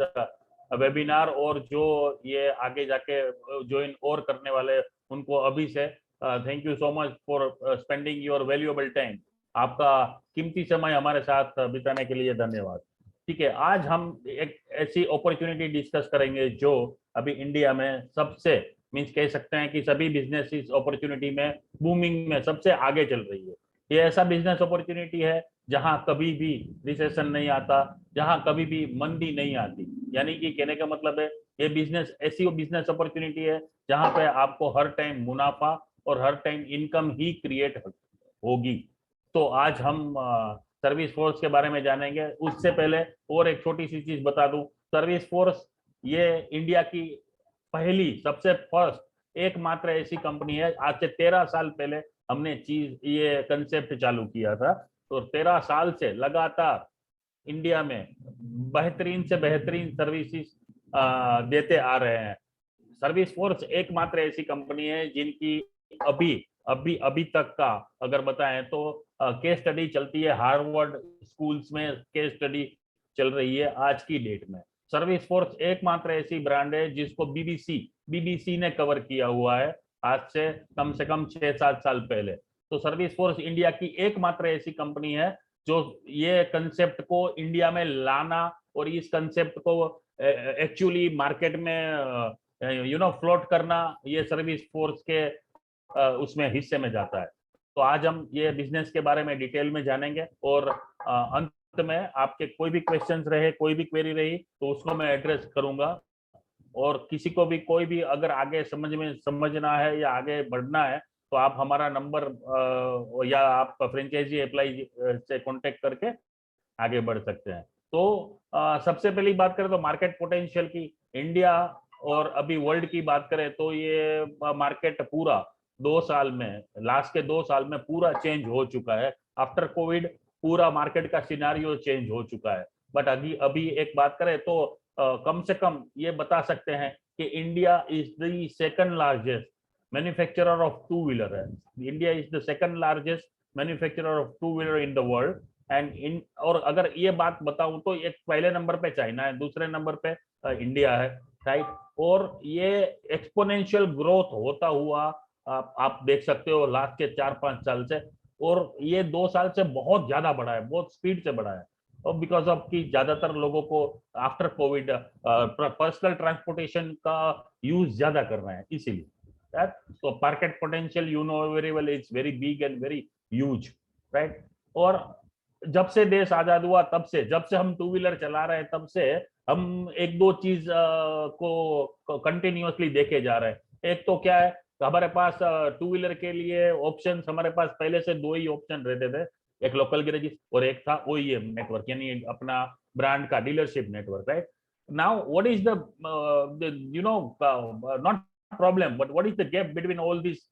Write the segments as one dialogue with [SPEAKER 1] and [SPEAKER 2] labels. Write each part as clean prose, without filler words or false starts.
[SPEAKER 1] This webinar, और जो ये आगे जाके ज्वाइन और करने वाले उनको अभी से thank you so much for spending your valuable time. आपका कीमती समय हमारे साथ बिताने के लिए धन्यवाद। ठीक है, आज हम एक ऐसी अपॉर्चुनिटी डिस्कस करेंगे जो अभी इंडिया में सबसे मीन्स कह सकते हैं कि सभी बिजनेस इस अपॉर्चुनिटी में बूमिंग में सबसे आगे चल रही है। ये ऐसा बिजनेस अपॉर्चुनिटी है जहां कभी भी रिसेशन नहीं आता, जहां कभी भी मंदी नहीं आती। यानी कि कहने का मतलब है ये बिजनेस ऐसी बिजनेस अपॉर्चुनिटी है जहां पे आपको हर टाइम मुनाफा और हर टाइम इनकम ही क्रिएट होगी। तो आज हम सर्विस फोर्स के बारे में जानेंगे। उससे पहले और एक छोटी सी चीज बता दूं, सर्विस फोर्स ये इंडिया की पहली सबसे फर्स्ट एकमात्र ऐसी कंपनी है। आज से 13 साल पहले हमने चीज ये कंसेप्ट चालू किया था, तो 13 साल से लगातार इंडिया में बेहतरीन से बेहतरीन सर्विसेज देते आ रहे हैं। सर्विस फोर्स एकमात्र ऐसी कंपनी है जिनकी अभी अभी अभी तक का अगर बताएं तो केस स्टडी चलती है, हार्वर्ड स्कूल्स में केस स्टडी चल रही है आज की डेट में। सर्विस फोर्स एकमात्र ऐसी ब्रांड है जिसको बीबीसी ने कवर किया हुआ है आज से कम 6-7 साल पहले। तो सर्विस फोर्स इंडिया की एकमात्र ऐसी कंपनी है जो ये कंसेप्ट को इंडिया में लाना और इस कंसेप्ट को एक्चुअली मार्केट में फ्लोट करना, ये सर्विस फोर्स के उसमें हिस्से में जाता है। तो आज हम ये बिजनेस के बारे में डिटेल में जानेंगे और अंत में आपके कोई भी क्वेश्चंस रहे, कोई भी क्वेरी रही तो उसको मैं एड्रेस करूंगा। और किसी को भी कोई भी अगर आगे समझना है या आगे बढ़ना है तो आप हमारा नंबर या आप फ्रेंचाइजी अप्लाई से कांटेक्ट करके आगे बढ़ सकते हैं। तो सबसे पहली बात करें तो मार्केट पोटेंशियल की, इंडिया और अभी वर्ल्ड की बात करें तो ये मार्केट पूरा 2 साल में, लास्ट के 2 साल में पूरा चेंज हो चुका है। आफ्टर कोविड पूरा मार्केट का सिनारियो चेंज हो चुका है। बट अभी अभी एक बात करें तो कम से कम ये बता सकते हैं कि India is the second largest manufacturer of two wheeler है। India is the second largest manufacturer of two wheeler in the world. And in और अगर ये बात बताऊं तो एक पहले नंबर पे चाइना है, दूसरे नंबर पे इंडिया है, राइट। और ये एक्सपोनेंशियल ग्रोथ होता हुआ आप देख सकते हो लास्ट के 4-5 साल से, और ये 2 साल से बहुत ज्यादा बढ़ा है, बहुत स्पीड से बढ़ा है। और बिकॉज ऑफ कि ज्यादातर लोगों को आफ्टर कोविड पर्सनल ट्रांसपोर्टेशन का यूज ज्यादा कर रहे हैं, इसीलिए। तो market potential you know very well is very big and very huge, right. और जब से देश आजाद हुआ तब से, जब से हम टू व्हीलर चला रहे हैं तब से हम एक दो चीज को कंटिन्यूअसली देखे जा रहे हैं। एक तो क्या है, हमारे पास टू व्हीलर के लिए ऑप्शंस, हमारे पास पहले से 2 ही ऑप्शन रहते थे, एक लोकल गैरेज और एक था ओईएम नेटवर्क, यानी अपना ब्रांड का dealership network, right. Now what is the not problem but what is the gap between all this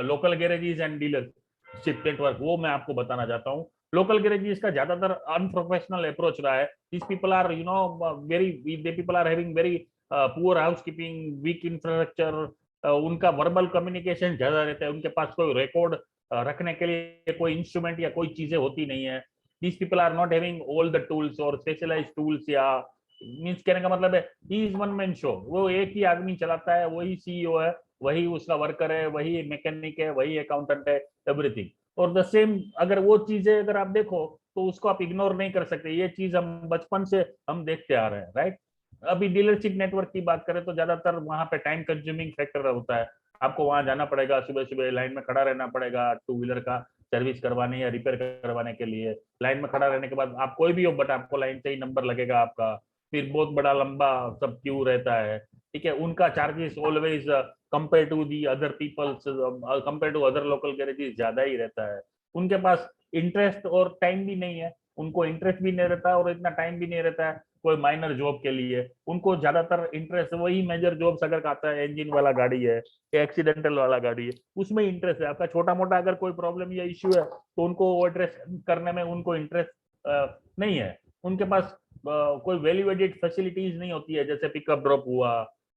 [SPEAKER 1] local garages and dealership network, वो मैं आपको बताना चाहता हूँ। लोकल गैरेजेस का ज्यादातर अनप्रोफेशनल अप्रोच रहा है। This people are very, they people are having very poor housekeeping, weak infrastructure, उनका वर्बल कम्युनिकेशन ज्यादा रहता है, उनके पास कोई रिकॉर्ड रखने के लिए कोई इंस्ट्रूमेंट या कोई चीजें होती नहीं है। This people are not having all the tools और स्पेशलाइज्ड टूल्स, या मीन्स कहने का मतलब है he is one man show, वो एक ही आदमी चलाता है, वही सीईओ है, वही उसका वर्कर है, वही मैकेनिक है, वही अकाउंटेंट है, एवरीथिंग। और द सेम अगर वो चीजें अगर आप देखो तो उसको आप इग्नोर नहीं कर सकते, ये चीज हम बचपन से हम देखते आ रहे हैं, राइट। अभी डीलरशिप नेटवर्क की बात करें तो ज्यादातर वहां पे टाइम कंज्यूमिंग फैक्टर होता है। आपको वहां जाना पड़ेगा, सुबह सुबह लाइन में खड़ा रहना पड़ेगा टू व्हीलर का सर्विस करवाने या रिपेयर करवाने के लिए। लाइन में खड़ा रहने के बाद आप कोई भी हो बट आपको लाइन से ही नंबर लगेगा आपका, फिर बहुत बड़ा लंबा सब क्यू रहता है, ठीक है। उनका charges always compare to the other peoples, compare to other local garages ज्यादा ही रहता है। उनके पास इंटरेस्ट और टाइम भी नहीं है, उनको इंटरेस्ट भी नहीं रहता और इतना टाइम भी नहीं रहता है कोई माइनर जॉब के लिए। उनको ज्यादातर इंटरेस्ट वही मेजर जॉब्स अगर आता है, इंजन वाला गाड़ी है या एक्सीडेंटल वाला गाड़ी है, उसमें इंटरेस्ट है। आपका छोटा मोटा अगर कोई प्रॉब्लम या इश्यू है तो उनको एड्रेस करने में उनको इंटरेस्ट नहीं है। उनके पास कोई वैल्यू एडेड फैसिलिटीज नहीं होती है, जैसे पिकअप ड्रॉप हुआ,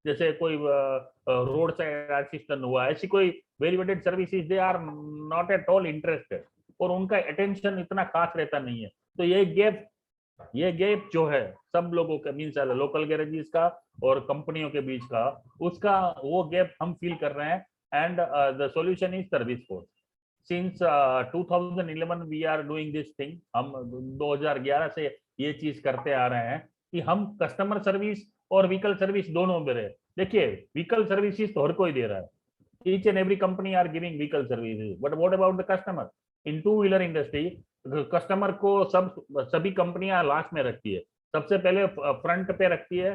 [SPEAKER 1] जैसे कोई रोड साइड असिस्टेंट हुआ, ऐसी कोई value added services they are not at all interested, और उनका अटेंशन इतना खास रहता नहीं है। तो ये गैप ये गैप जो है सब लोगों के मीन्स लोकल गैरेजेस का और कंपनियों के बीच का, उसका वो गैप हम फील कर रहे हैं। And the solution is Service Force. Since 2011 we are doing this thing. हम 2011 से ये चीज करते आ रहे हैं कि हम कस्टमर सर्विस और व्हीकल सर्विस दोनों दे रहे हैं। देखिए, व्हीकल सर्विसेज तो हर कोई दे रहा है, each and every company are giving vehicle services, but what about the customer? In two wheeler industry, customer को सभी कंपनियां लास्ट में रखती है, सबसे पहले फ्रंट पे रखती है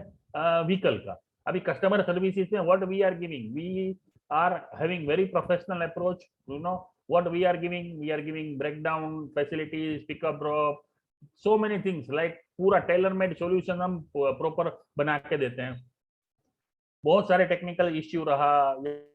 [SPEAKER 1] व्हीकल का। अभी कस्टमर सर्विसेज में what we are giving, we are having very professional approach. You know what we are giving breakdown facilities, pickup drop, so many things like पूरा टेलर मेड सॉल्यूशन हम proper बना के देते हैं। बहुत सारे technical issue रहा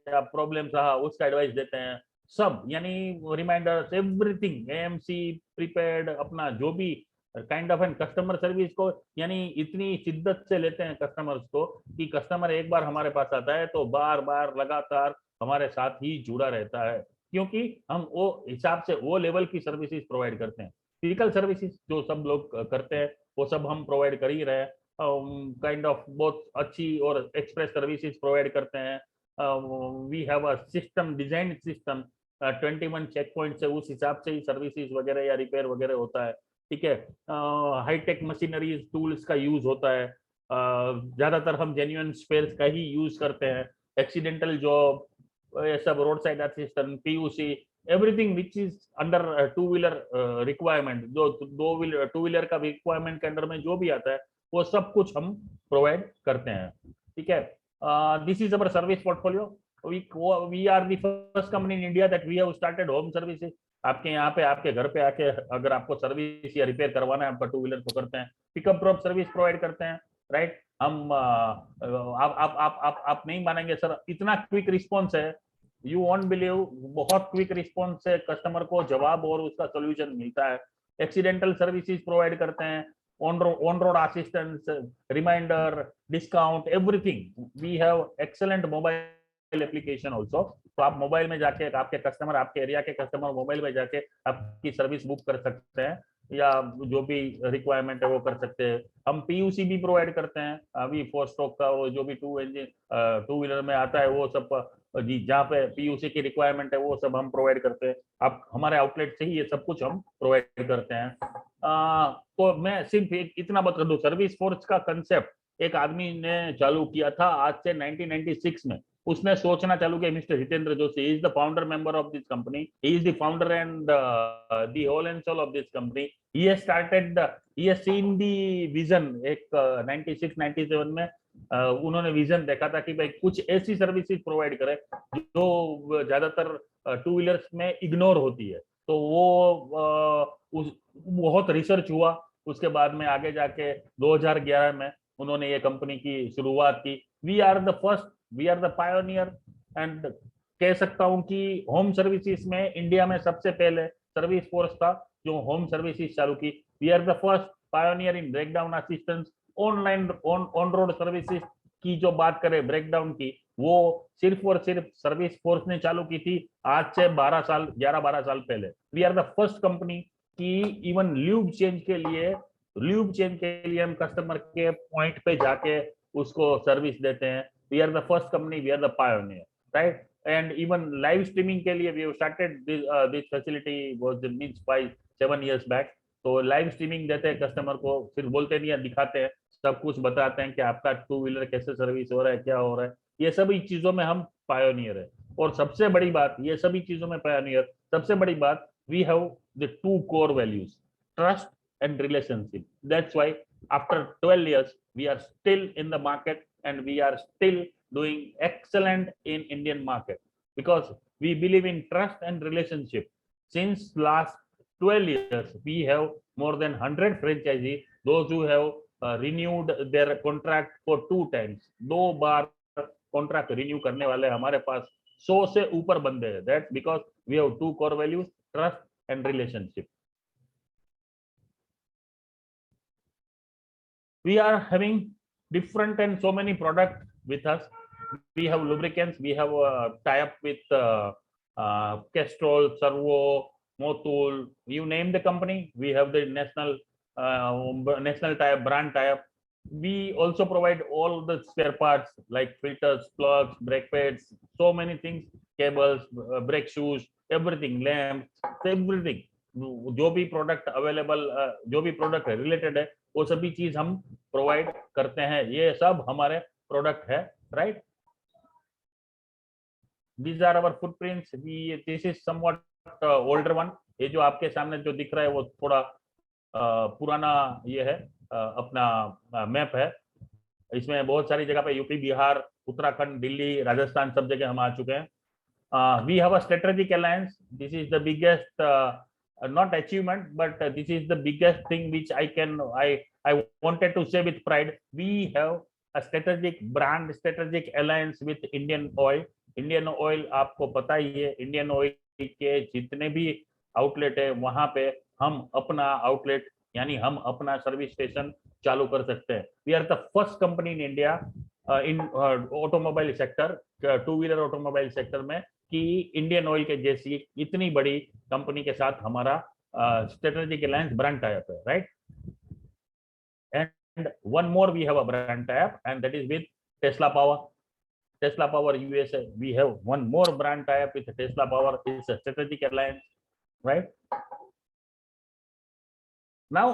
[SPEAKER 1] या प्रॉब्लम्स रहा, उसका एडवाइस देते हैं सब, यानी रिमाइंडर्स एवरीथिंग, एएमसी प्रीपेड, अपना जो भी kind of and customer service को यानी इतनी शिद्दत से लेते हैं कस्टमर्स को कि कस्टमर एक बार हमारे पास आता है तो बार बार लगातार हमारे साथ ही जुड़ा रहता है, क्योंकि हम वो हिसाब से वो लेवल की सर्विसेज प्रोवाइड करते हैं। फिजिकल सर्विसेज जो सब लोग करते हैं वो सब हम प्रोवाइड कर ही रहे हैं, काइंड ऑफ बहुत अच्छी और एक्सप्रेस सर्विसेज प्रोवाइड करते हैं। We have a system, design system, 21 checkpoint से उस हिसाब से ही सर्विसेज वगैरह या रिपेयर वगैरह होता है। ठीक है, हाईटेक मशीनरीज टूल्स का यूज होता है, ज्यादातर हम जेन्युइन स्पेयर्स का ही यूज करते हैं। एक्सीडेंटल जॉब, ये सब road side assistant, PUC, everything which is under two wheeler requirement, जो टू व्हीलर का रिक्वायरमेंट के अंडर में जो भी आता है वो सब कुछ हम प्रोवाइड करते हैं। ठीक है, this is our service portfolio. We are the first company in India that we have started home services. आपके यहाँ पे आपके घर पे आके अगर आपको सर्विस या रिपेयर करवाना है आपका टू व्हीलर तो करते हैं, पिकअप ड्रॉप सर्विस प्रोवाइड करते हैं, राइट। हम आप नहीं मानेंगे सर, इतना क्विक रिस्पॉन्स है, यू वॉन्ट बिलीव, बहुत क्विक रिस्पॉन्स से कस्टमर को जवाब और उसका सोल्यूशन मिलता है। एक्सीडेंटल सर्विसेज प्रोवाइड करते हैं, on road assistance, reminder, discount, everything. We have excellent mobile application also। तो आप मोबाइल में जाके आपके कस्टमर, आपके एरिया के कस्टमर मोबाइल में जाके आपकी सर्विस बुक कर सकते हैं या जो भी रिक्वायरमेंट है वो कर सकते हैं। हम पीयूसी भी प्रोवाइड करते हैं, अभी 4 स्ट्रोक का वो जो भी टू व्हीलर में आता है वो सब जी, जहाँ पे पीयूसी की रिक्वायरमेंट है वो सब हम प्रोवाइड करते हैं। आप हमारे आउटलेट से ही ये सब कुछ हम प्रोवाइड करते हैं। तो मैं सिर्फ एक इतना बता दूं, सर्विस फोर्स का कंसेप्ट एक आदमी ने चालू किया था आज से 1996 में। उसने सोचना चालू किया, mister Hitendra Joshi, is the founder member of this company, he is the founder and the whole and soul of this company. He has started, he has seen the vision. एक 96 97 में उन्होंने विजन देखा था कि भाई कुछ ऐसी सर्विसेज प्रोवाइड करे जो ज्यादातर टू व्हीलर्स में इग्नोर होती है। तो वो बहुत रिसर्च हुआ, उसके बाद में आगे जाके 2011 में उन्होंने ये कंपनी की शुरुआत की। We are the first, we are the pioneer, and कह सकता हूं कि होम सर्विसेज में इंडिया में सबसे पहले सर्विस फोर्स था जो होम सर्विसेज चालू की। We are the first pioneer in breakdown assistance, online on road services की जो बात करें ब्रेकडाउन की, वो सिर्फ और सिर्फ सर्विस फोर्स ने चालू की थी आज से 12 साल, 11-12 साल पहले। We are the first company कि इवन ल्यूब चेंज के लिए हम कस्टमर के पॉइंट पे जाके उसको सर्विस देते हैं। We are the first company, we are the pioneer, right. And even live streaming के लिए we have started this facility was means 5-7 years back. तो लाइव स्ट्रीमिंग देते हैं कस्टमर को, सिर्फ बोलते नहीं है, दिखाते हैं, सब कुछ बताते हैं कि आपका टू व्हीलर कैसे सर्विस हो रहा है, क्या हो रहा है। ये सभी चीजों में हम पायोनियर है। और सबसे बड़ी बात, ये सभी चीजों में पायोनियर, सबसे बड़ी बात, we have the two core values, trust and relationship. That's why after 12 years we are still in the market and we are still doing excellent in Indian market because we believe in trust and relationship. Since last 12 years we have more than 100 franchisees, those who have renewed their contract for 2 times। 2 बार contract renew करने वाले हमारे पास 100 से ऊपर बंदे हैं। That's because we have 2 core values, trust and relationship। We are having different and so many products with us। We have lubricants, we have a tie up with Castrol, Servo, Motul, you name the company, we have the national national type, brand type. We also provide all the spare parts like filters, plugs, brake pads, so many things, cables, brake shoes, everything, lamps, everything. जो भी product available, जो भी product related है, वो सभी चीज हम provide करते हैं. ये सब हमारे प्रोडक्ट है, right. These are our footprints. This is somewhat older one. ये जो आपके सामने जो दिख रहा है वो थोड़ा पुराना ये है, अपना मैप है. इसमें बहुत सारी जगह पे यूपी, बिहार, उत्तराखंड, दिल्ली, राजस्थान सब जगह हम आ चुके हैं. We have a strategic alliance. This is the biggest, not achievement, but this is the biggest thing which I wanted to say with pride. We have a strategic brand, strategic alliance with Indian Oil. Indian oil आपको पता ही है, Indian Oil के जितने भी outlet है वहां पे हम अपना आउटलेट यानी हम अपना सर्विस स्टेशन चालू कर सकते हैं. We are the first company in India in automobile sector, two wheeler automobile sector में, कि इंडियन ऑयल के जैसी इतनी बड़ी कंपनी के साथ हमारा strategic alliance brand tie up है, right. And one more we have a brand tie up and that is with Tesla Power. Tesla Power USA, we have one more brand tie-up with Tesla Power. It's a strategic alliance, right? Now,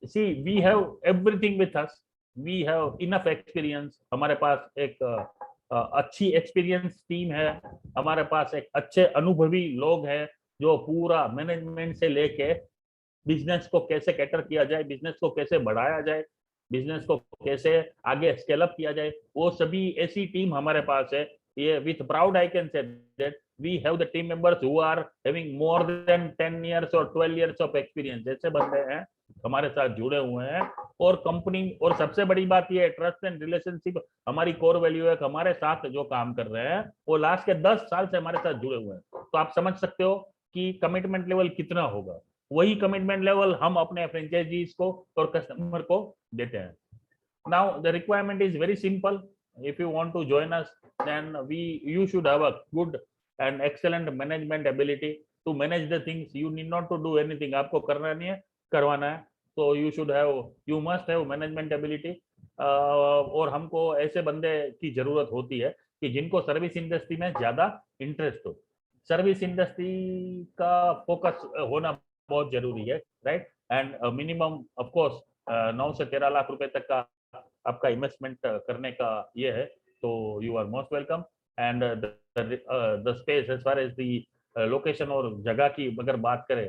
[SPEAKER 1] see, we have everything with us. We have enough experience. हमारे पास एक अच्छी experience team है. हमारे पास एक अच्छे अनुभवी लोग हैं जो पूरा मैनेजमेंट से लेके बिजनेस को कैसे कैटर किया जाए, बिजनेस को कैसे बढ़ाया जाए, बिजनेस को कैसे आगे स्केल अप किया जाए, वो सभी ऐसी टीम हमारे पास है. ये with proud I can say that we have the team members who are having more than 10 years और 12 इयर्स ऑफ एक्सपीरियंस. ऐसे बंदे हैं हमारे साथ जुड़े हुए हैं. और कंपनी, और सबसे बड़ी बात ये है, ट्रस्ट एंड रिलेशनशिप हमारी कोर वैल्यू है. हमारे साथ जो काम कर रहे हैं वो लास्ट के 10 साल से हमारे साथ जुड़े हुए हैं. तो आप समझ सकते हो कि कमिटमेंट लेवल कितना होगा. वही कमिटमेंट लेवल हम अपने फ्रेंचाइजीज को और कस्टमर को देते हैं. Now the requirement is very simple. If you want to join us, then you should have a good and excellent management ability to manage the things. You need not to do anything. आपको करना नहीं है, करवाना है. So you must have management ability. और हमको ऐसे बंदे की जरूरत होती है कि जिनको सर्विस इंडस्ट्री में ज्यादा इंटरेस्ट हो. सर्विस इंडस्ट्री का फोकस होना बहुत जरूरी है, right. And minimum of course 9 से 13 लाख रुपए तक का आपका इन्वेस्टमेंट करने का ये है. तो you are most welcome. And the space as far as the location और जगह की अगर बात करें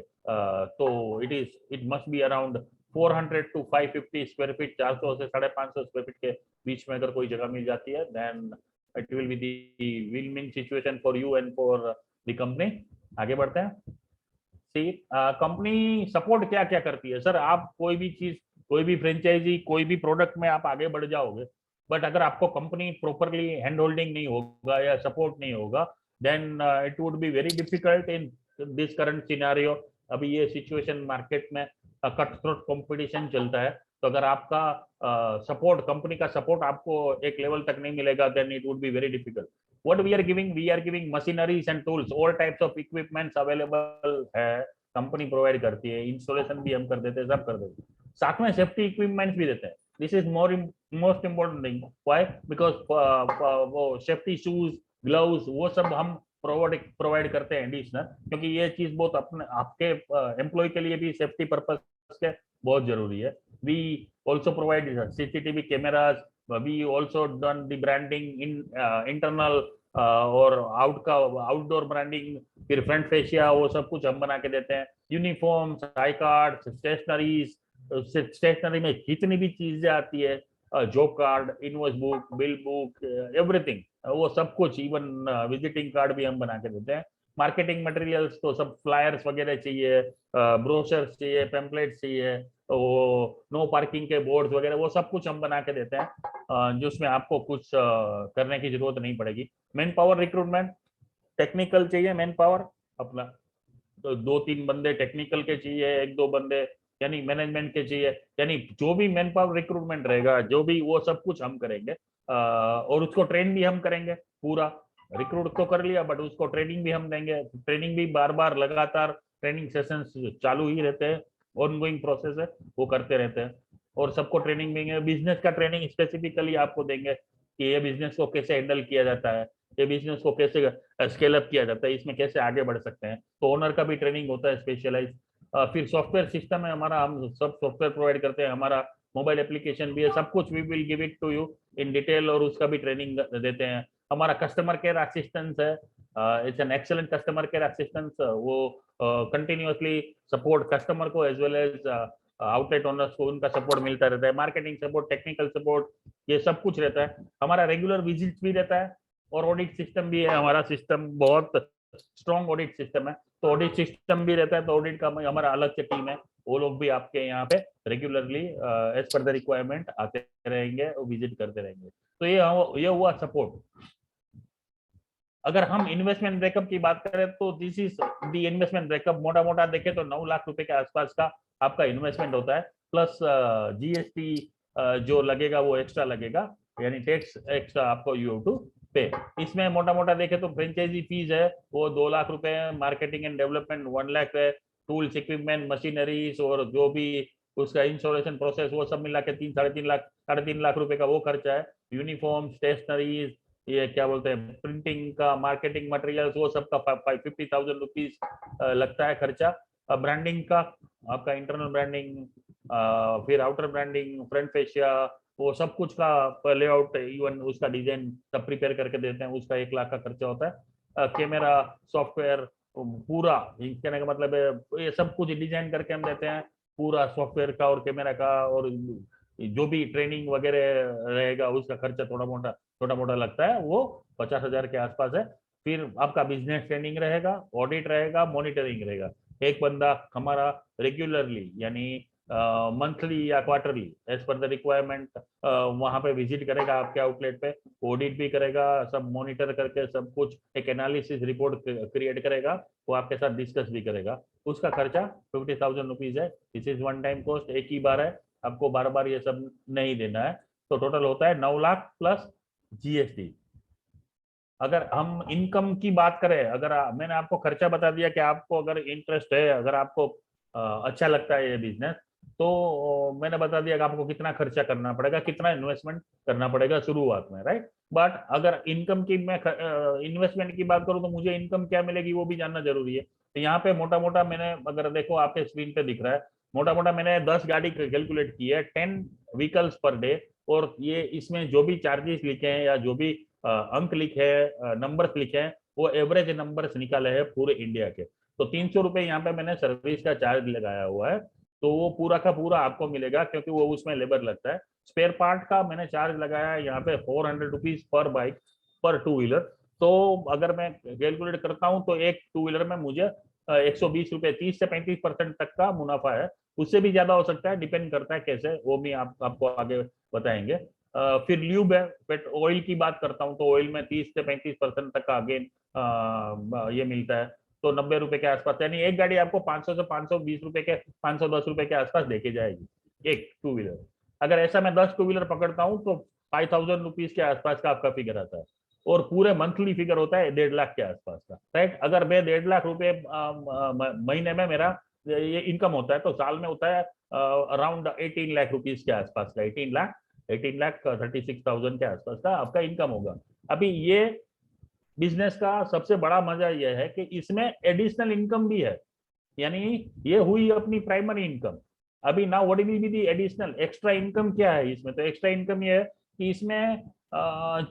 [SPEAKER 1] तो it must be around 400 to 550 square feet. 400 से 550 स्क्वायर फीट के बीच में अगर कोई जगह मिल जाती है, then it will be the win win situation for you and for the company. आगे बढ़ते हैं. कंपनी सपोर्ट क्या क्या करती है. सर, आप कोई भी चीज, कोई भी फ्रेंचाइजी, कोई भी प्रोडक्ट में आप आगे बढ़ जाओगे, बट अगर आपको कंपनी प्रॉपरली हैंड होल्डिंग नहीं होगा या सपोर्ट नहीं होगा, then it would be very difficult in this current scenario. अभी ये सिचुएशन मार्केट में कट थ्रोट कंपटीशन चलता है. तो अगर आपका सपोर्ट, कंपनी का सपोर्ट आपको एक लेवल तक नहीं मिलेगा, then it would be very difficult. What we are giving machineries and tools, all types of equipments available है, कंपनी प्रोवाइड करती है. इंस्टॉलेशन भी हम कर देते हैं, सब कर देते हैं. साथ में सेफ्टी इक्विपमेंट्स भी देते हैं. This is most important thing. Why? Because वो सेफ्टी शूज, ग्लव्स, वो सब हम प्रोवाइड करते हैं एडिशनल, क्योंकि ये चीज बहुत अपने आपके एम्प्लॉय के लिए भी सेफ्टी पर्पज के बहुत जरूरी है. We also provide CCTV cameras. We also done the branding in internal और आउटडोर ब्रांडिंग, फिर फ्रंट फेशिया, वो सब कुछ हम बना के देते हैं. Uniforms, I card, stationeries, stationery में जितनी भी चीजें आती है, job card, invoice book, bill book, everything, वो सब कुछ, इवन विजिटिंग कार्ड भी हम बना के देते हैं. मार्केटिंग मटेरियल्स तो सब फ्लायर्स वगैरह चाहिए, ब्रोशर्स चाहिए, पैम्पलेट्स चाहिए, वो नो पार्किंग के बोर्ड्स वगैरह, वो सब कुछ हम बना के देते हैं, जिसमें आपको कुछ करने की जरूरत नहीं पड़ेगी. मैन पावर रिक्रूटमेंट, टेक्निकल चाहिए मैन पावर अपना, तो 2-3 बंदे टेक्निकल के चाहिए, 1-2 बंदे यानी मैनेजमेंट के चाहिए. यानी जो भी मैन पावर रिक्रूटमेंट रहेगा, जो भी, वो सब कुछ हम करेंगे. और उसको ट्रेन भी हम करेंगे. पूरा रिक्रूट तो कर लिया, बट उसको ट्रेनिंग भी हम देंगे. ट्रेनिंग भी बार बार लगातार ट्रेनिंग सेशंस चालू ही रहते हैं. ऑनगोइंग प्रोसेस है, वो करते रहते हैं। और सबको ट्रेनिंग देंगे, बिजनेस का ट्रेनिंग स्पेसिफिकली आपको देंगे कि ये बिजनेस को कैसे हैंडल किया जाता है, ये बिजनेस को कैसे स्केल अप किया जाता है, इसमें कैसे आगे बढ़ सकते हैं। तो ओनर का भी ट्रेनिंग होता है स्पेशलाइज। फिर सॉफ्टवेयर सिस्टम है हमारा, हम सब सॉफ्टवेयर प्रोवाइड करते हैं, हमारा मोबाइल एप्लीकेशन भी है, सब कुछ we will give it to you in detail, और उसका भी ट्रेनिंग देते हैं। हमारा कस्टमर केयर असिस्टेंस है, it's an excellent customer care assistance, वो कंटिन्यूअसली सपोर्ट कस्टमर को as well as outlet owners को, उनका सपोर्ट मिलता रहता है, मार्केटिंग सपोर्ट, टेक्निकल सपोर्ट, ये सब कुछ रहता है। हमारा रेगुलर विजिट भी रहता है, और ऑडिट सिस्टम भी है, हमारा सिस्टम बहुत स्ट्रॉन्ग ऑडिट सिस्टम है। तो ऑडिट सिस्टम भी रहता है, तो ऑडिट का हमारा अलग से टीम है, वो लोग भी आपके यहाँ पे regularly as per the requirement आते रहेंगे और विजिट करते रहेंगे। तो ये हुआ सपोर्ट। अगर हम इन्वेस्टमेंट ब्रेकअप की बात करें तो this is the investment breakup. मोटा मोटा देखें तो 9 लाख रुपए के आसपास का आपका इन्वेस्टमेंट होता है, प्लस जीएसटी जो लगेगा वो एक्स्ट्रा लगेगा, यानी टैक्स एक्स्ट्रा आपको यू हैव टू पे। इसमें मोटा मोटा देखें तो फ्रेंचाइजी फीस है वो 2 लाख रुपए है, मार्केटिंग एंड डेवलपमेंट 1 लाख है, टूल्स इक्विपमेंट मशीनरीज और जो भी उसका इंस्टॉलेशन प्रोसेस वो सब मिला के 3 साढ़े 3 लाख रुपए का वो खर्चा है। यूनिफॉर्म, स्टेशनरीज, ये क्या बोलते हैं, प्रिंटिंग का, मार्केटिंग मटेरियल, वो सब का 50,000 रुपीज लगता है खर्चा। ब्रांडिंग का आपका इंटरनल ब्रांडिंग, फिर आउटर ब्रांडिंग, फ्रंट फेशिया, वो सब कुछ का लेआउट, इवन उसका डिजाइन सब प्रिपेयर करके देते हैं, उसका 1 लाख का खर्चा होता है। कैमरा, सॉफ्टवेयर पूरा, कहने का मतलब है ये सब कुछ डिजाइन करके हम देते हैं, पूरा सॉफ्टवेयर का और कैमरा का, और जो भी ट्रेनिंग वगैरह रहेगा उसका खर्चा छोटा मोटा लगता है, वो 50,000 के आसपास है। फिर आपका बिजनेस ट्रेनिंग रहेगा, ऑडिट रहेगा, मॉनिटरिंग रहेगा। एक बंदा हमारा रेगुलरली यानी मंथली या quarterly as per the requirement वहां पे विजिट करेगा आपके आउटलेट पे, ऑडिट भी करेगा, सब मॉनिटर करके सब कुछ एक एनालिसिस रिपोर्ट क्रिएट करेगा, वो आपके साथ डिस्कस भी करेगा। उसका खर्चा 50,000 रुपीज है। This is one time cost, एक ही बार है, आपको बार बार ये सब नहीं देना है। तो टोटल होता है 9 लाख प्लस जीएसटी। अगर हम इनकम की बात करें, अगर मैंने आपको खर्चा बता दिया कि आपको अगर इंटरेस्ट है, अगर आपको अच्छा लगता है ये बिजनेस, तो मैंने बता दिया कि आपको कितना खर्चा करना पड़ेगा, कितना इन्वेस्टमेंट करना पड़ेगा शुरुआत में, राइट। बट अगर इनकम की मैं इन्वेस्टमेंट की बात करूं तो मुझे इनकम क्या मिलेगी वो भी जानना जरूरी है। तो यहाँ पे मोटा मोटा मैंने, अगर देखो आपके स्क्रीन पे दिख रहा है, मोटा मोटा मैंने 10 गाड़ी कैलकुलेट की है, 10 व्हीकल्स पर डे, और ये इसमें जो भी चार्जेस लिखे हैं या जो भी अंक लिखे हैं, नंबर्स लिखे हैं, वो एवरेज नंबर्स निकाले हैं पूरे इंडिया के। तो 300 रुपए यहाँ पे मैंने सर्विस का चार्ज लगाया हुआ है, तो वो पूरा का पूरा आपको मिलेगा, क्योंकि वो उसमें लेबर लगता है। स्पेयर पार्ट का मैंने चार्ज लगाया है यहाँ पे 400 रुपीज पर बाइक, पर टू व्हीलर। तो अगर मैं कैलकुलेट करता हूँ तो एक टू व्हीलर में मुझे 120 रुपए, 30 से 35% तक का मुनाफा है। उससे भी ज्यादा हो सकता है, डिपेंड करता है कैसे, वो भी आपको आगे बताएंगे। फिर ल्यूब है, बट ऑयल की बात करता हूँ तो ऑयल में 30 से 35% तक का अगेन ये मिलता है। तो 90 रुपए के आसपास, यानी एक गाड़ी आपको 500 से 520 रुपए के, 510 रुपए के आसपास देके जाएगी एक टू व्हीलर। अगर ऐसा मैं 10 टू व्हीलर पकड़ता हूँ तो 5,000 रुपीज के आसपास का आपका फिगर आता है, और पूरे मंथली फिगर होता है 1.5 लाख के आसपास का, राइट। अगर मैं 1.5 लाख रुपए महीने में मेरा ये इनकम होता है, तो साल में होता है अराउंड 18 लाख रुपीज के आसपास का, 18 लाख 36,000 के आसपास का आपका इनकम होगा। अभी ये बिजनेस का सबसे बड़ा मजा यह है कि इसमें एडिशनल इनकम भी है, यानी ये हुई अपनी प्राइमरी इनकम। अभी now what will be the additional extra income क्या है इसमें? तो एक्स्ट्रा इनकम ये है कि इसमें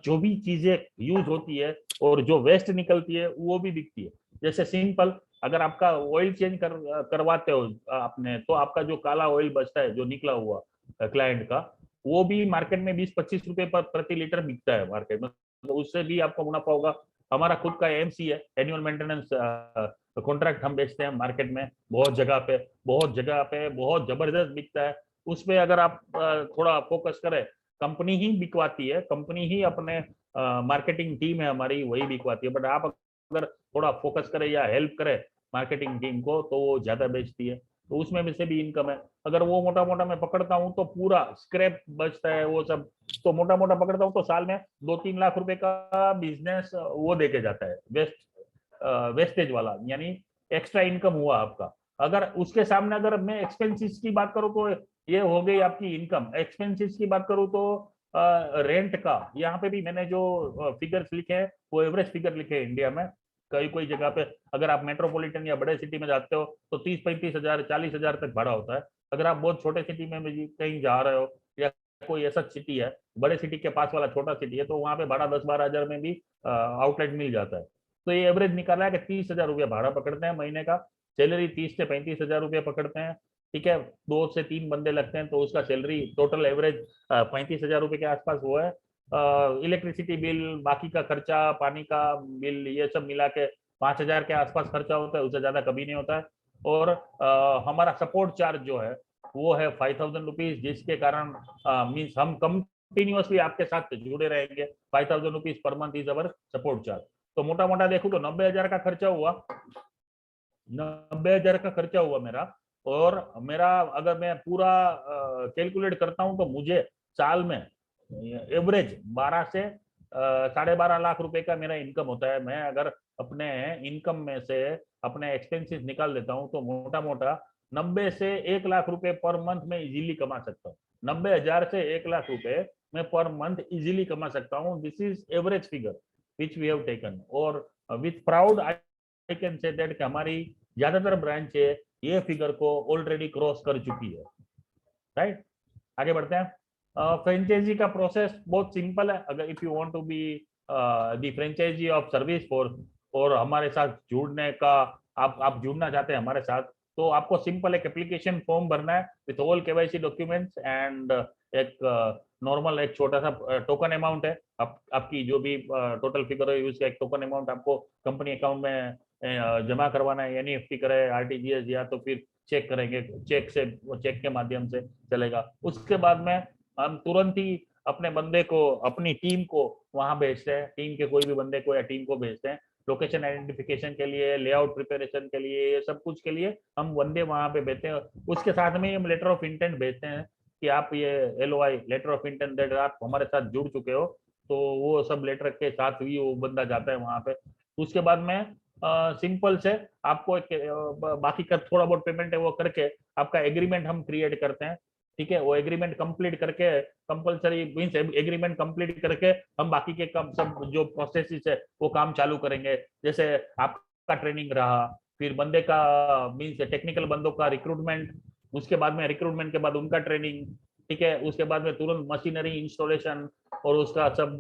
[SPEAKER 1] जो भी चीजें यूज होती है और जो वेस्ट निकलती है वो भी बिकती है। जैसे सिंपल, अगर आपका ऑयल चेंज करवाते हो आपने, तो आपका जो काला ऑयल बचता है, जो निकला हुआ क्लाइंट का, वो भी मार्केट में 20-25 रुपए पर प्रति लीटर बिकता है मार्केट में, तो उससे भी आपको मुनाफा होगा। हमारा खुद का एमसी है, एनुअल मेंटेनेंस कॉन्ट्रैक्ट हम बेचते हैं मार्केट में, बहुत जबरदस्त बिकता है। उसमें अगर आप थोड़ा फोकस करें, कंपनी ही बिकवाती है, कंपनी ही अपने मार्केटिंग टीम है हमारी, वही बिकवाती है। बट आप अगर थोड़ा फोकस करें या हेल्प करें मार्केटिंग टीम को, तो वो ज्यादा बेचती है, तो उसमें भी से भी इनकम है। अगर वो मोटा मोटा मैं पकड़ता हूँ तो पूरा स्क्रैप बचता है वो सब, तो मोटा मोटा पकड़ता हूँ तो साल में 2-3 लाख रुपए का बिजनेस वो देके जाता है, वेस्टेज वाला, यानी एक्स्ट्रा इनकम हुआ आपका। अगर उसके सामने अगर मैं एक्सपेंसेस की बात करूं तो ये हो गई आपकी इनकम। एक्सपेंसेस की बात करूं तो रेंट का, यहाँ पे भी मैंने जो फिगर्स लिखे हैं वो एवरेज फिगर लिखे हैं इंडिया में। कई कोई जगह पे अगर आप मेट्रोपॉलिटन या बड़े सिटी में जाते हो तो 30-35 हजार 40 हजार तक भाड़ा होता है। अगर आप बहुत छोटे सिटी में भी कहीं जा रहे हो या कोई ऐसा सिटी है, बड़े सिटी के पास वाला छोटा सिटी है, तो वहां पे भाड़ा 10-12 हजार में भी आउटलेट मिल जाता है। तो ये एवरेज निकाला है कि 30 हजार रुपया भाड़ा पकड़ते हैं महीने का। सैलरी 30 से 35 हजार रुपये पकड़ते हैं। ठीक है, 2 से 3 बंदे लगते हैं तो उसका सैलरी टोटल एवरेज 35 हजार रुपये के आसपास वो है। इलेक्ट्रिसिटी बिल, बाकी का खर्चा, पानी का बिल, ये सब मिला के 5 हजार के आसपास खर्चा होता है, उससे ज्यादा कभी नहीं होता है। और हमारा सपोर्ट चार्ज जो है वो है 5,000 रुपीज, जिसके कारण मीन्स हम कंटिन्यूअसली आपके साथ जुड़े रहेंगे। 5,000 rupees per month is our support charge. तो मोटा मोटा देखो तो 90 हजार का खर्चा हुआ, 90 हजार का खर्चा हुआ मेरा। और मेरा अगर मैं पूरा कैलकुलेट करता हूं तो मुझे साल में एवरेज 12 से 12.5 लाख रुपए का मेरा इनकम होता है। मैं अगर अपने इनकम में से अपने एक्सपेंसेस निकाल देता हूं तो मोटा मोटा 90 से 1 लाख रुपए पर मंथ में इजीली कमा सकता हूँ। 90 हजार से 1 लाख रुपए मैं पर मंथ इजीली कमा सकता हूँ। This is average figure which we have taken. और with proud I can say that कि हमारी ज्यादातर ब्रांच है ये फिगर को ऑलरेडी क्रॉस कर चुकी है। राइट, आगे बढ़ते हैं। फ्रेंचाइजी का प्रोसेस बहुत सिंपल है। अगर if you want to be the franchisee of Service Force और हमारे साथ जुड़ने का, आप जुड़ना चाहते हैं हमारे साथ, तो आपको सिंपल एक एप्लीकेशन फॉर्म भरना है with all KYC documents and एक नॉर्मल एक छोटा सा टोकन अमाउंट है। आपकी जो भी टोटल फिगर है उसका एक टोकन अमाउंट आपको कंपनी अकाउंट में जमा करवाना है। एनईएफटी करे, आरटीजीएस, या तो फिर चेक करेंगे, चेक से, चेक के माध्यम से चलेगा। उसके बाद में हम तुरंत ही अपने बंदे को, अपनी टीम को वहां भेजते हैं। टीम के कोई भी बंदे को या टीम को भेजते हैं लोकेशन आइडेंटिफिकेशन के लिए, लेआउट प्रिपरेशन के लिए, ये सब कुछ के लिए हम बंदे वहां पे भेजते हैं। उसके साथ में हम लेटर ऑफ इंटेंट भेजते हैं कि आप ये LOI, letter of intent, that आप हमारे साथ जुड़ चुके हो। तो वो सब लेटर के साथ ही वो बंदा जाता है वहां पे। उसके बाद में सिंपल से आपको एक बाकी का थोड़ा बहुत पेमेंट है वो करके आपका एग्रीमेंट हम क्रिएट करते हैं। ठीक है, वो एग्रीमेंट कंप्लीट करके, कंपलसरी मींस एग्रीमेंट कंप्लीट करके हम बाकी के काम सब जो प्रोसेस है वो काम चालू करेंगे। जैसे आपका ट्रेनिंग रहा, फिर बंदे का मींस टेक्निकल बंदों का रिक्रूटमेंट, उसके बाद में रिक्रूटमेंट के बाद उनका ट्रेनिंग। ठीक है, उसके बाद में तुरंत मशीनरी इंस्टॉलेशन और उसका सब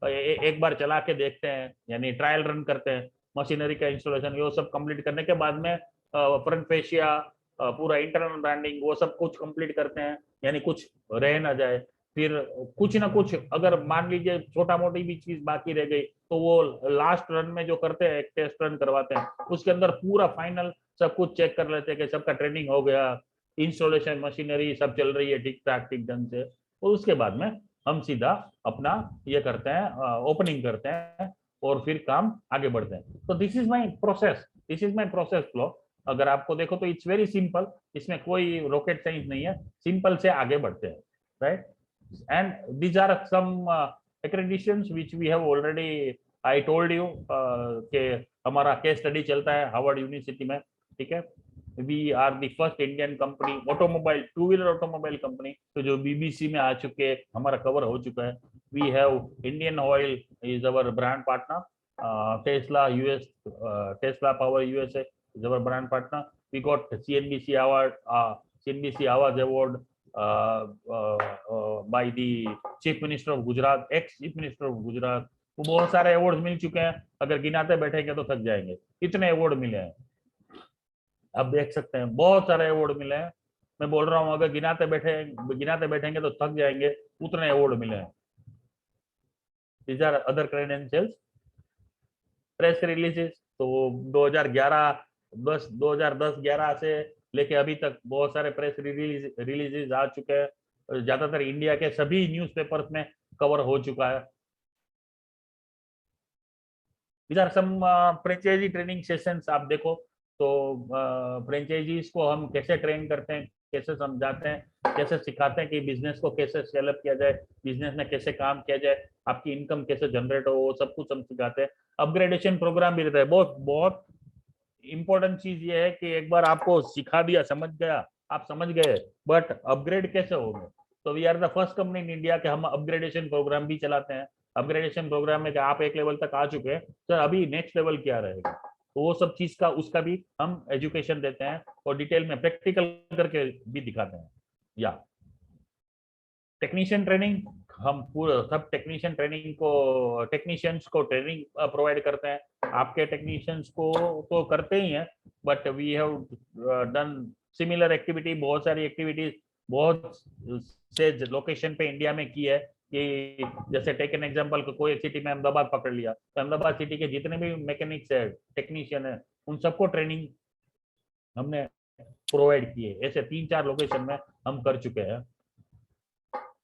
[SPEAKER 1] एक बार चला के देखते हैं, यानी ट्रायल रन करते हैं मशीनरी का इंस्टॉलेशन। वो सब कंप्लीट करने के बाद में फ्रंट फेशिया, पूरा इंटरनल ब्रांडिंग, वो सब कुछ कंप्लीट करते हैं, यानी कुछ रह ना जाए। फिर कुछ ना कुछ अगर मान लीजिए छोटा मोटी भी चीज बाकी रह गई तो वो लास्ट रन में जो करते हैं, एक टेस्ट रन करवाते हैं, उसके अंदर पूरा फाइनल सब कुछ चेक कर लेते हैं कि सबका ट्रेनिंग हो गया, इंस्टॉलेशन मशीनरी सब चल रही है ठीक ठाक, ठीक ढंग से। और उसके बाद में हम सीधा अपना ये करते हैं, ओपनिंग करते हैं और फिर काम आगे बढ़ते हैं। तो this is my process, this is my process flow. अगर आपको देखो तो इट्स वेरी सिंपल, इसमें कोई रॉकेट साइंस नहीं है, सिंपल से आगे बढ़ते हैं। Right, and these are some accreditations which we have already, I told you कि हमारा केस स्टडी चलता है हार्वर्ड यूनिवर्सिटी में। ठीक है, we are the first Indian company, automobile, two wheeler automobile company, तो जो बीबीसी में आ चुके, हमारा कवर हो चुका है। We have Indian Oil is our brand partner, Tesla US, Tesla power USA is our brand partner. We got CNBC award, CNBC Awaaz award by the chief minister of Gujarat, ex chief minister of Gujarat. वो बहुत सारे award मिल चुके हैं, अगर गिनाते बैठेंगे तो थक जाएंगे, इतने अवार्ड मिले हैं। आप देख सकते हैं बहुत सारे अवार्ड मिले हैं। मैं बोल रहा हूँ अगर गिनाते बैठेंगे तो थक जाएंगे, उतने अवार्ड मिले हैं। These are other credentials. Press releases तो 2010-11 से लेके अभी तक बहुत सारे प्रेस रिलीजेस आ चुके हैं, ज्यादातर इंडिया के सभी न्यूज़पेपर्स में कवर हो चुका है। इधर सम फ्रेंचाइजी ट्रेनिंग सेशंस आप देखो तो फ्रेंचाइजीज को हम कैसे ट्रेन करते हैं, कैसे समझाते हैं, कैसे सिखाते हैं कि बिजनेस को कैसे सेलअप किया जाए, बिजनेस में कैसे काम किया जाए, आपकी इनकम कैसे जनरेट हो, वो सब कुछ हम सिखाते हैं। अपग्रेडेशन प्रोग्राम भी रहता है, बहुत बहुत इम्पोर्टेंट चीज ये है कि एक बार आपको सिखा दिया, समझ गया, आप समझ गए, बट अपग्रेड कैसे होंगे? तो we are the first company in India के हम अपग्रेडेशन प्रोग्राम भी चलाते हैं। अपग्रेडेशन प्रोग्राम में कि आप एक लेवल तक आ चुके हैं, सर अभी नेक्स्ट लेवल क्या रहेगा, तो वो सब चीज का उसका भी हम एजुकेशन देते हैं और डिटेल में प्रैक्टिकल करके भी दिखाते हैं। या टेक्नीशियन ट्रेनिंग, हम पूरा सब टेक्नीशियन ट्रेनिंग को, टेक्नीशियंस को ट्रेनिंग प्रोवाइड करते हैं। आपके टेक्नीशियंस को तो करते ही हैं, but we have done similar activity, बहुत सारी एक्टिविटीज बहुत से लोकेशन पे इंडिया में की है। कि जैसे टेक एन एग्जांपल, कोई एक सिटी में अहमदाबाद पकड़ लिया, तो अहमदाबाद सिटी के जितने भी मैकेनिक्स है, टेक्नीशियन है, उन सबको ट्रेनिंग हमने प्रोवाइड की है। ऐसे 3-4 लोकेशन में हम कर चुके हैं।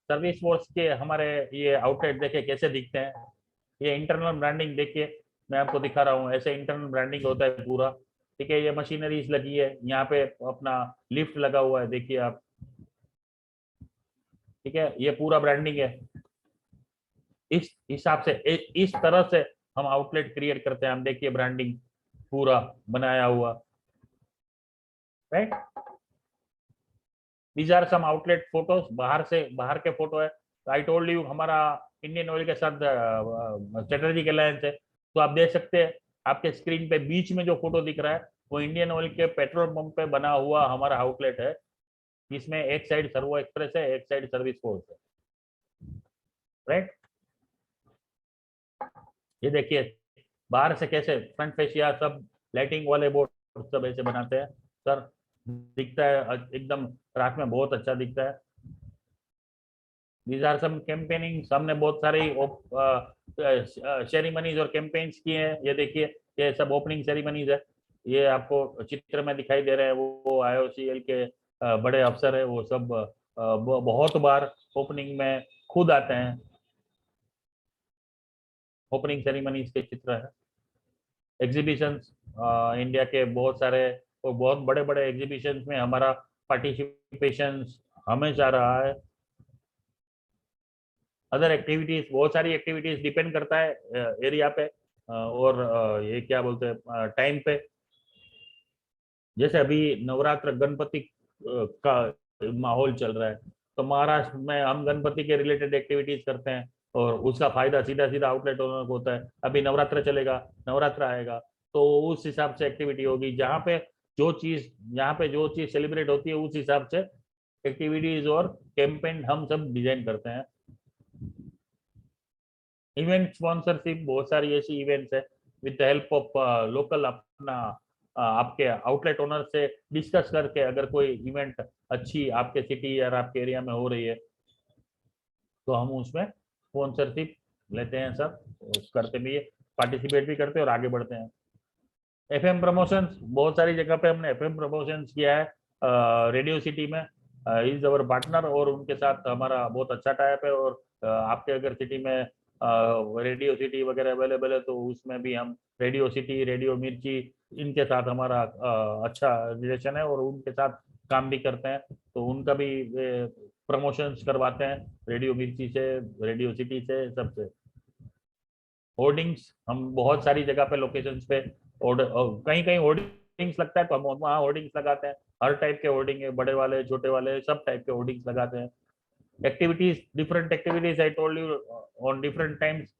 [SPEAKER 1] सर्विस फोर्स के हमारे ये आउटलेट देखे कैसे दिखते हैं, ये इंटरनल ब्रांडिंग देखिए, मैं आपको दिखा रहा हूँ, ऐसे इंटरनल ब्रांडिंग होता है पूरा। ठीक है, ये मशीनरीज लगी है, यहाँ पे अपना लिफ्ट लगा हुआ है, देखिए आप। ठीक है, ये पूरा ब्रांडिंग है। इस हिसाब से, इस तरह से हम आउटलेट क्रिएट करते हैं। हम देखिए ब्रांडिंग पूरा बनाया हुआ, right. These are some outlet photos, बाहर से, बाहर के फोटो है। आई टोल्ड यू हमारा इंडियन ऑयल के साथ स्ट्रेटेजिक अलायंस है, तो आप देख सकते हैं आपके स्क्रीन पे बीच में जो फोटो दिख रहा है वो इंडियन ऑयल के पेट्रोल पंप पे बना हुआ हमारा आउटलेट है, जिसमें एक साइड सर्वो एक्सप्रेस है, एक साइड सर्विस फोर्स है, राइट। ये देखिए बाहर से कैसे फ्रंट फेसिया सब लाइटिंग वाले बोर्ड सब ऐसे बनाते हैं सर, दिखता है एकदम, रात में बहुत अच्छा दिखता है। These are some campaigning, हमने बहुत सारी सेरेमनीज और कैंपेन्स किए हैं। ये देखिए, ये सब ओपनिंग सेरेमनीज है, ये आपको चित्र में दिखाई दे रहे हैं। वो IOCL के बड़े अफसर है, वो सब बहुत बार ओपनिंग में खुद आते हैं। ओपनिंग सेरेमनीज के चित्र है। एग्जीबिशंस, इंडिया के बहुत सारे और बहुत बड़े बड़े एग्जीबिशंस में हमारा पार्टिसिपेशन हमेशा रहा है। अदर एक्टिविटीज, बहुत सारी एक्टिविटीज, डिपेंड करता है एरिया पे और ये क्या बोलते हैं टाइम पे। जैसे अभी नवरात्र गणपति का माहौल चल रहा है, तो महाराष्ट्र में हम गणपति के रिलेटेड एक्टिविटीज करते हैं और उसका फायदा सीधा सीधा आउटलेट ओनर को होता है। अभी नवरात्र चलेगा, नवरात्र आएगा, तो उस हिसाब से एक्टिविटी होगी। जहाँ पे जो चीज, यहाँ पे जो चीज सेलिब्रेट होती है, उस हिसाब से एक्टिविटीज और कैंपेन हम सब डिजाइन करते हैं। इवेंट स्पॉन्सरशिप, बहुत सारी ऐसी इवेंट्स है with the help of local, अपना आपके आउटलेट ओनर से डिस्कस करके, अगर कोई इवेंट अच्छी आपके सिटी या आपके एरिया में हो रही है, तो हम उसमें स्पॉन्सरशिप लेते हैं सर, करते भी है, पार्टिसिपेट भी करते हैं और आगे बढ़ते हैं। FM प्रमोशंस, बहुत सारी जगह पे हमने FM प्रमोशंस किया है। रेडियो सिटी में इज अवर पार्टनर, और उनके साथ हमारा बहुत अच्छा टाइप है। और आपके अगर सिटी में रेडियो सिटी वगैरह अवेलेबल है, तो उसमें भी हम रेडियो सिटी, रेडियो मिर्ची, इनके साथ हमारा अच्छा रिलेशन है और उनके साथ काम भी करते हैं। तो उनका भी प्रमोशंस करवाते हैं, रेडियो मिर्ची से, रेडियो सिटी से, सबसे। होर्डिंग्स, हम बहुत सारी जगह पे लोकेशंस पे, और कहीं कहीं होर्डिंग्स लगता है तो हम वहाँ होर्डिंग्स लगाते हैं। हर टाइप के होर्डिंग है, बड़े वाले, छोटे वाले, सब टाइप के होर्डिंग्स लगाते हैं। Activities, different activities, I told you on different times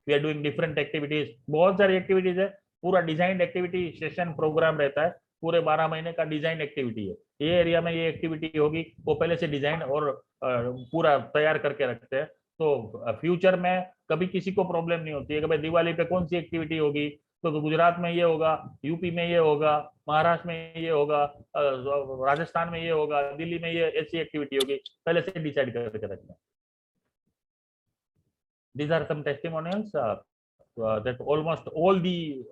[SPEAKER 1] we are doing different activities. बहुत सारी एक्टिविटीज है, पूरा डिजाइन एक्टिविटी सेशन प्रोग्राम रहता है, पूरे 12 महीने का डिजाइन एक्टिविटी है। ये एरिया में ये एक्टिविटी होगी, वो पहले से डिजाइन और पूरा तैयार करके रखते हैं। तो फ्यूचर में कभी किसी को प्रॉब्लम नहीं होती है कि भाई दिवाली पे कौन सी एक्टिविटी होगी, तो गुजरात में ये होगा, यूपी में ये होगा, महाराष्ट्र में ये होगा, राजस्थान में ये होगा, दिल्ली में ये ऐसी एक्टिविटी होगी, पहले से डिसाइड करके रखते हैं। These are some testimonials that almost all the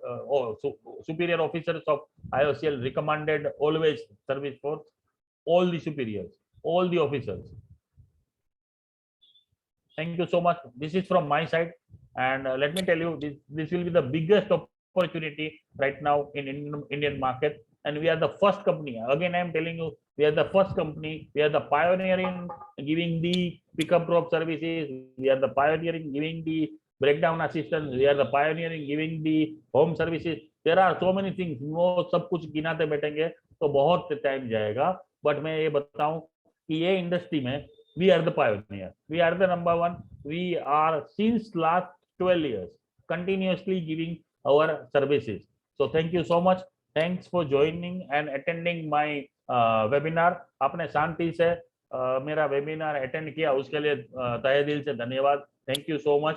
[SPEAKER 1] superior officers of IOCL recommended always service force, all the superiors, all the officers. Thank you so much. This is from my side, and let me tell you, this will be the biggest opportunity right now in Indian market, and we are the first company. Again, I am telling you, we are the first company. We are the pioneer in giving the pickup drop services. We are the pioneer in giving the breakdown assistance. We are the pioneer in giving the home services. There are so many things, वो सब कुछ गिनाते बैठेंगे तो बहुत time जाएगा। But मैं ये बताऊं कि ये इंडस्ट्री में we are the pioneer, we are the number one, we are since last 12 years continuously giving our services. So thank you so much, thanks for joining and attending my webinar. आपने शांति से मेरा webinar attend किया उसके लिए तहे दिल से धन्यवाद। Thank you so much.